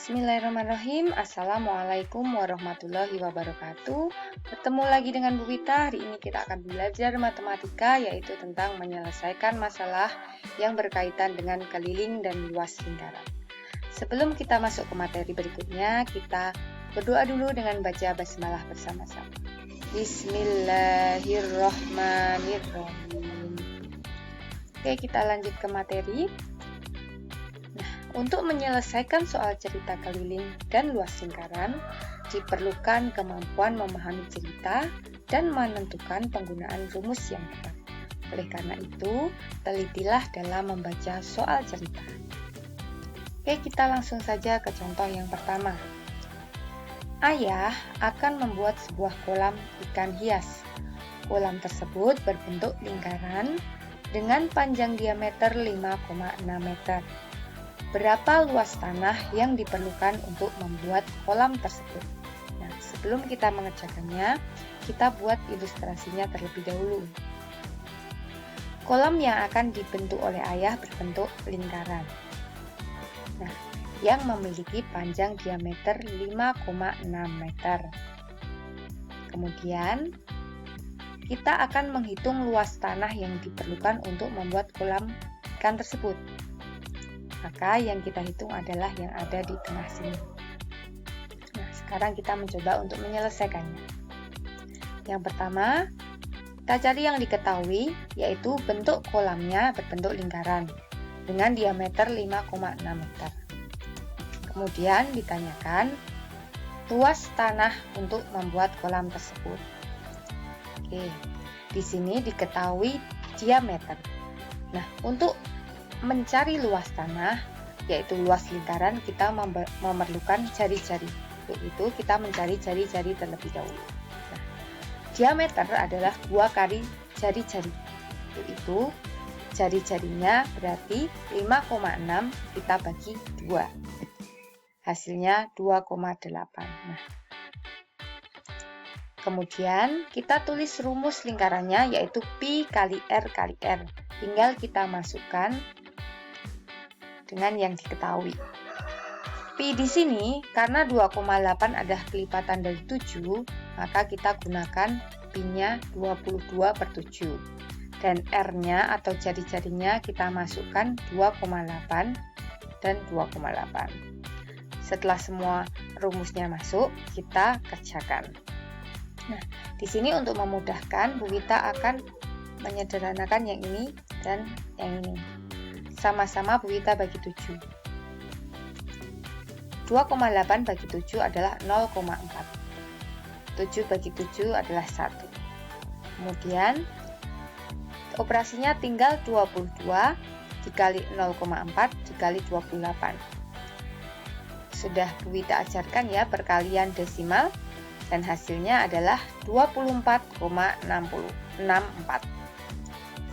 Bismillahirrahmanirrahim. Assalamualaikum warahmatullahi wabarakatuh. Bertemu lagi dengan Bu Wita. Hari ini kita akan belajar matematika, yaitu tentang menyelesaikan masalah yang berkaitan dengan keliling dan luas lingkaran. Sebelum kita masuk ke materi berikutnya, kita berdoa dulu dengan baca basmalah bersama-sama. Bismillahirrahmanirrahim. Oke, kita lanjut ke materi. Untuk menyelesaikan soal cerita keliling dan luas lingkaran, diperlukan kemampuan memahami cerita dan menentukan penggunaan rumus yang tepat. Oleh karena itu, telitilah dalam membaca soal cerita. Oke, kita langsung saja ke contoh yang pertama. Ayah akan membuat sebuah kolam ikan hias. Kolam tersebut berbentuk lingkaran dengan panjang diameter 5,6 meter. Berapa luas tanah yang diperlukan untuk membuat kolam tersebut? Nah, sebelum kita mengerjakannya, kita buat ilustrasinya terlebih dahulu. Kolam yang akan dibentuk oleh ayah berbentuk lingkaran. Nah, yang memiliki panjang diameter 5,6 meter. Kemudian, kita akan menghitung luas tanah yang diperlukan untuk membuat kolam ikan tersebut. Maka yang kita hitung adalah yang ada di tengah sini. Nah, sekarang kita mencoba untuk menyelesaikannya. Yang pertama, kita cari yang diketahui, yaitu bentuk kolamnya berbentuk lingkaran dengan diameter 5,6 meter. Kemudian ditanyakan luas tanah untuk membuat kolam tersebut. Oke, di sini diketahui diameter. Nah, untuk mencari luas tanah, yaitu luas lingkaran, kita memerlukan jari-jari. Untuk itu kita mencari jari-jari terlebih dahulu. Nah, diameter adalah 2 kali jari-jari. Untuk itu jari-jarinya berarti 5,6 kita bagi 2. Hasilnya 2,8. Nah, kemudian kita tulis rumus lingkarannya, yaitu pi kali r kali r. Tinggal kita masukkan dengan yang diketahui. Pi di sini karena 2,8 adalah kelipatan dari 7, maka kita gunakan pi-nya 22/7. Dan R-nya atau jari-jarinya kita masukkan 2,8 dan 2,8. Setelah semua rumusnya masuk, kita kerjakan. Nah, di sini untuk memudahkan, Bu Wita akan menyederhanakan yang ini dan yang ini. Sama-sama Bu Wita bagi 7. 2,8 bagi 7 adalah 0,4. 7 bagi 7 adalah 1. Kemudian operasinya tinggal 22 dikali 0,4 dikali 28. Sudah Bu Wita ajarkan ya perkalian desimal, dan hasilnya adalah 24,64.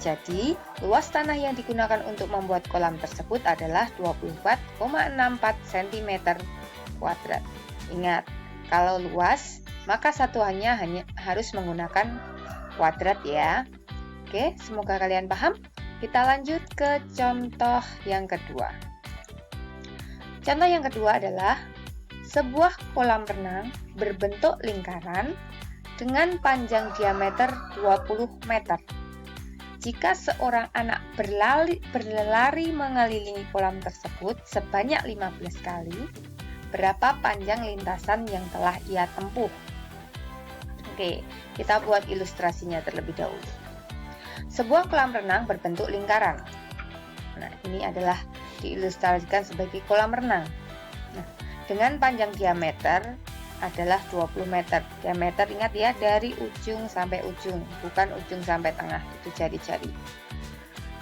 Jadi, luas tanah yang digunakan untuk membuat kolam tersebut adalah 24,64 cm². Ingat, kalau luas, maka satuannya hanya harus menggunakan kuadrat ya. Oke, semoga kalian paham. Kita lanjut ke contoh yang kedua. Contoh yang kedua adalah sebuah kolam renang berbentuk lingkaran dengan panjang diameter 20 meter. Jika seorang anak berlari mengelilingi kolam tersebut sebanyak 15 kali, berapa panjang lintasan yang telah ia tempuh? Oke, kita buat ilustrasinya terlebih dahulu. Sebuah kolam renang berbentuk lingkaran. Nah, ini adalah diilustrasikan sebagai kolam renang. Nah, dengan panjang diameter adalah 20 meter. Diameter ingat ya, dari ujung sampai ujung, bukan ujung sampai tengah, itu jari-jari.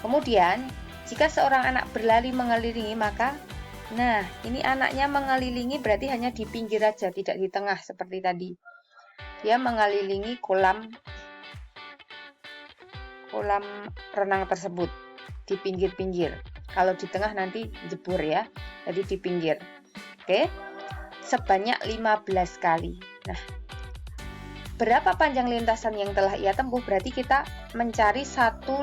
Kemudian, jika seorang anak berlari mengelilingi, maka nah, ini anaknya mengelilingi berarti hanya di pinggir aja, tidak di tengah seperti tadi. Dia mengelilingi kolam renang tersebut di pinggir-pinggir. Kalau di tengah nanti jebur ya. Jadi di pinggir. Oke. Sebanyak 15 kali. Nah, berapa panjang lintasan yang telah ia tempuh? Berarti kita mencari satu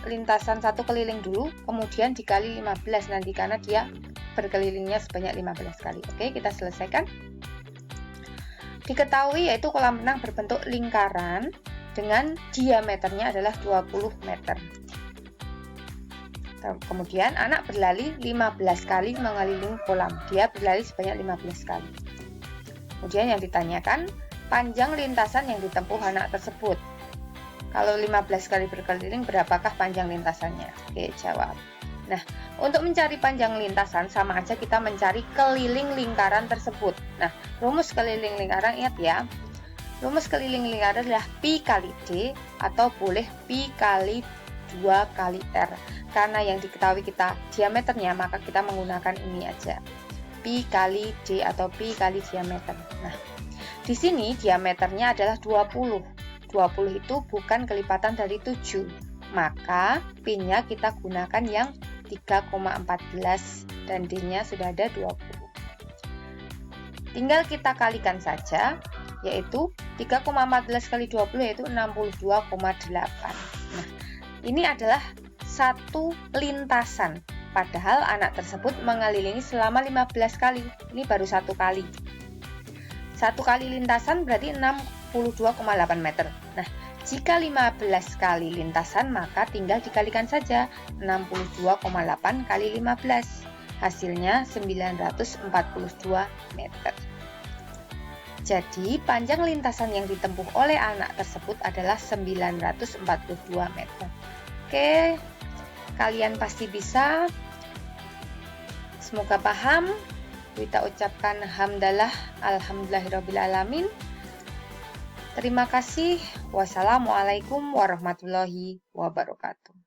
lintasan, satu keliling dulu, kemudian dikali 15 nanti karena dia berkelilingnya sebanyak 15 kali. Oke, kita selesaikan. Diketahui yaitu kolam renang berbentuk lingkaran dengan diameternya adalah 20 meter. Kemudian anak berlari 15 kali mengelilingi kolam. Dia berlari sebanyak 15 kali. Kemudian yang ditanyakan, panjang lintasan yang ditempuh anak tersebut. Kalau 15 kali berkeliling, berapakah panjang lintasannya? Oke, jawab. Nah, untuk mencari panjang lintasan, sama aja kita mencari keliling lingkaran tersebut. Nah, rumus keliling lingkaran, ingat ya. Rumus keliling lingkaran adalah Pi kali D, atau boleh Pi kali 2 kali R. Karena yang diketahui kita diameternya, maka kita menggunakan ini aja. Pi kali D atau Pi kali diameter. Nah, di sini diameternya adalah 20. 20 itu bukan kelipatan dari 7. Maka Pi-nya kita gunakan yang 3,14 dan D-nya sudah ada 20. Tinggal kita kalikan saja, yaitu 3,14 kali 20 yaitu 62,8. Nah, ini adalah satu lintasan. Padahal anak tersebut mengelilingi selama 15 kali. Ini baru satu kali. Satu kali lintasan berarti 62,8 meter. Nah, jika 15 kali lintasan, maka tinggal dikalikan saja 62,8 kali 15. Hasilnya 942 meter. Jadi, panjang lintasan yang ditempuh oleh anak tersebut adalah 942 meter. Oke, kalian pasti bisa. Semoga paham. Kita ucapkan hamdalah, alhamdulillahirrabbilalamin. Terima kasih. Wassalamualaikum warahmatullahi wabarakatuh.